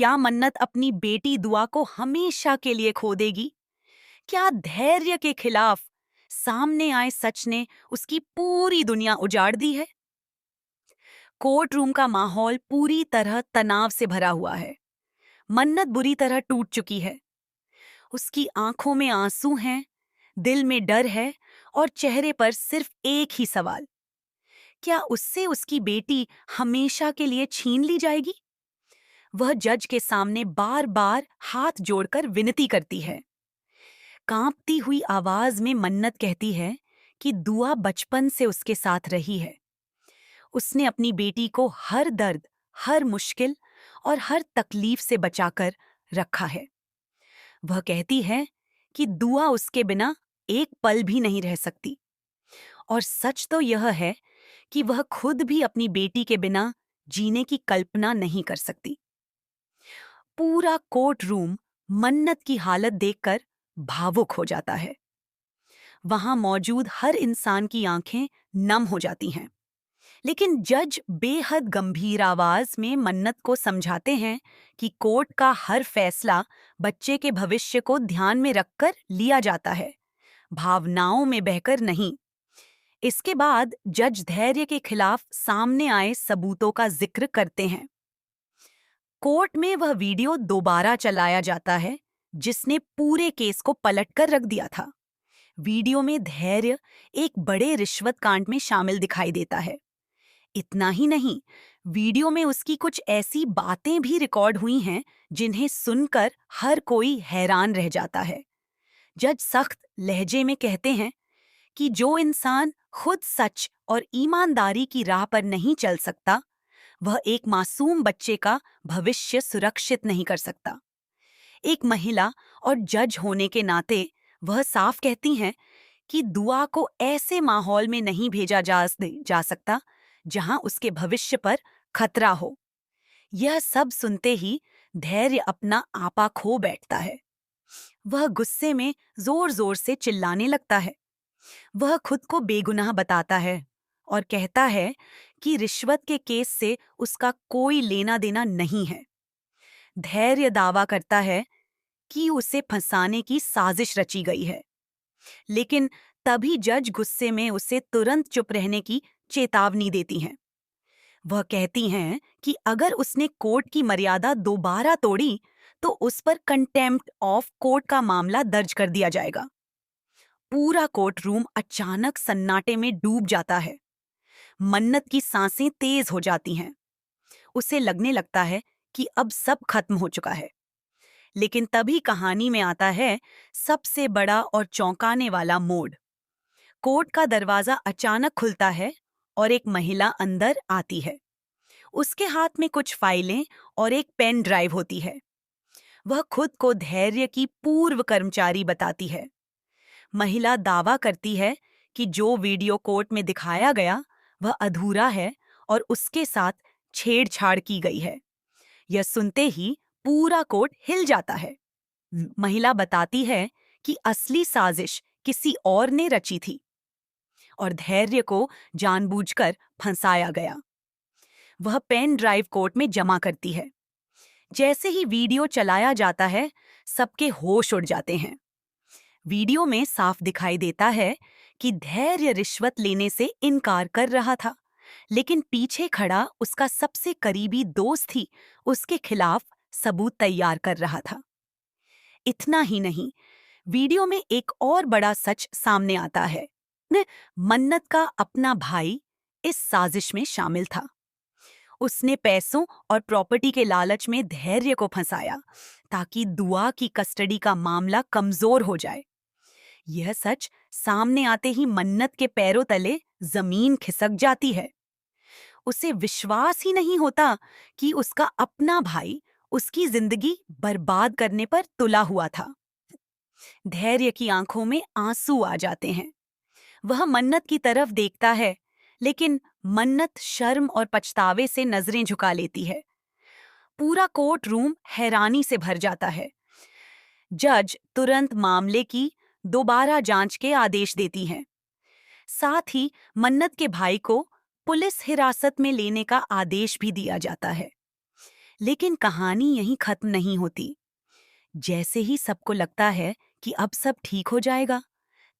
क्या मन्नत अपनी बेटी दुआ को हमेशा के लिए खो देगी? क्या धैर्य के खिलाफ सामने आए सच ने उसकी पूरी दुनिया उजाड़ दी है? कोर्ट रूम का माहौल पूरी तरह तनाव से भरा हुआ है। मन्नत बुरी तरह टूट चुकी है। उसकी आंखों में आंसू हैं, दिल में डर है और चेहरे पर सिर्फ एक ही सवाल, क्या उससे उसकी बेटी हमेशा के लिए छीन ली जाएगी? वह जज के सामने बार बार हाथ जोड़कर विनती करती है। कांपती हुई आवाज में मन्नत कहती है कि दुआ बचपन से उसके साथ रही है। उसने अपनी बेटी को हर दर्द, हर मुश्किल और हर तकलीफ से बचाकर रखा है। वह कहती है कि दुआ उसके बिना एक पल भी नहीं रह सकती। और सच तो यह है कि वह खुद भी अपनी बेटी के बिना जीने की कल्पना नहीं कर सकती। पूरा कोर्ट रूम मन्नत की हालत देखकर भावुक हो जाता है। वहां मौजूद हर इंसान की आंखें नम हो जाती हैं। लेकिन जज बेहद गंभीर आवाज में मन्नत को समझाते हैं कि कोर्ट का हर फैसला बच्चे के भविष्य को ध्यान में रखकर लिया जाता है, भावनाओं में बहकर नहीं। इसके बाद जज धैर्य के खिलाफ सामने आए सबूतों का जिक्र करते हैं। कोर्ट में वह वीडियो दोबारा चलाया जाता है जिसने पूरे केस को पलटकर रख दिया था। वीडियो में धैर्य एक बड़े रिश्वत कांड में शामिल दिखाई देता है। इतना ही नहीं, वीडियो में उसकी कुछ ऐसी बातें भी रिकॉर्ड हुई हैं जिन्हें सुनकर हर कोई हैरान रह जाता है। जज सख्त लहजे में कहते हैं कि जो इंसान खुद सच और ईमानदारी की राह पर नहीं चल सकता, वह एक मासूम बच्चे का भविष्य सुरक्षित नहीं कर सकता। एक महिला और जज होने के नाते वह साफ कहती हैं कि दुआ को ऐसे माहौल में नहीं भेजा जा सकता जहां उसके भविष्य पर खतरा हो। यह सब सुनते ही धैर्य अपना आपा खो बैठता है। वह गुस्से में जोर जोर से चिल्लाने लगता है। वह खुद को बेगुनाह बताता है और कहता है कि रिश्वत के केस से उसका कोई लेना देना नहीं है। धैर्य दावा करता है कि उसे फंसाने की साजिश रची गई है। लेकिन तभी जज गुस्से में उसे तुरंत चुप रहने की चेतावनी देती हैं। वह कहती हैं कि अगर उसने कोर्ट की मर्यादा दोबारा तोड़ी तो उस पर कंटेम्प्ट ऑफ कोर्ट का मामला दर्ज कर दिया जाएगा। पूरा कोर्ट रूम अचानक सन्नाटे में डूब जाता है। मन्नत की सांसें तेज हो जाती हैं। उसे लगने लगता है कि अब सब खत्म हो चुका है। लेकिन तभी कहानी में आता है सबसे बड़ा और चौंकाने वाला मोड़। कोर्ट का दरवाजा अचानक खुलता है और एक महिला अंदर आती है। उसके हाथ में कुछ फाइलें और एक पेन ड्राइव होती है। वह खुद को धैर्य की पूर्व कर्मचारी बताती है। महिला दावा करती है कि जो वीडियो कोर्ट में दिखाया गया वह अधूरा है और उसके साथ छेड़छाड़ की गई है। यह सुनते ही पूरा कोर्ट हिल जाता है। महिला बताती है कि असली साजिश किसी और ने रची थी और धैर्य को जानबूझकर फंसाया गया। वह पेन ड्राइव कोर्ट में जमा करती है। जैसे ही वीडियो चलाया जाता है, सबके होश उड़ जाते हैं। वीडियो में साफ दिखाई देता है कि धैर्य रिश्वत लेने से इनकार कर रहा था, लेकिन पीछे खड़ा उसका सबसे करीबी दोस्त ही उसके खिलाफ सबूत तैयार कर रहा था। इतना ही नहीं, वीडियो में एक और बड़ा सच सामने आता है। मन्नत का अपना भाई इस साजिश में शामिल था। उसने पैसों और प्रॉपर्टी के लालच में धैर्य को फंसाया ताकि दुआ की कस्टडी का मामला कमजोर हो जाए। यह सच सामने आते ही मन्नत के पैरों तले जमीन खिसक जाती है। उसे विश्वास ही नहीं होता कि उसका अपना भाई उसकी जिंदगी बर्बाद करने पर तुला हुआ था। धैर्य की आंखों में आंसू आ जाते हैं। वह मन्नत की तरफ देखता है, लेकिन मन्नत शर्म और पछतावे से नजरें झुका लेती है। पूरा कोर्ट रूम हैरानी से भर जाता है। जज तुरंत मामले की दोबारा जांच के आदेश देती हैं। साथ ही मन्नत के भाई को पुलिस हिरासत में लेने का आदेश भी दिया जाता है। लेकिन कहानी यहीं खत्म नहीं होती। जैसे ही सबको लगता है कि अब सब ठीक हो जाएगा,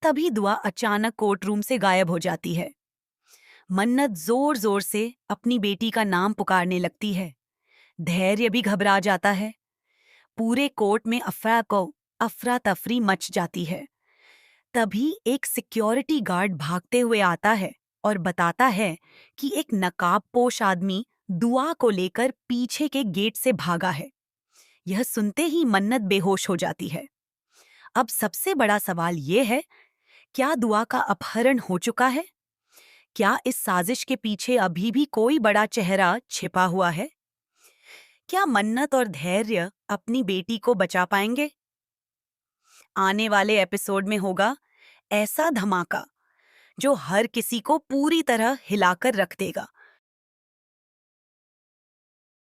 तभी दुआ अचानक कोर्ट रूम से गायब हो जाती है। मन्नत जोर जोर से अपनी बेटी का नाम पुकारने लगती है। धैर्य भी घबरा जाता है। पूरे कोर्ट में अफरा तफरी मच जाती है। तभी एक सिक्योरिटी गार्ड भागते हुए आता है और बताता है कि एक नकाबपोश आदमी दुआ को लेकर पीछे के गेट से भागा है। यह सुनते ही मन्नत बेहोश हो जाती है। अब सबसे बड़ा सवाल ये है, क्या दुआ का अपहरण हो चुका है? क्या इस साजिश के पीछे अभी भी कोई बड़ा चेहरा छिपा हुआ है? क्या मन्नत और धैर्य अपनी बेटी को बचा पाएंगे? आने वाले एपिसोड में होगा ऐसा धमाका जो हर किसी को पूरी तरह हिलाकर रख देगा।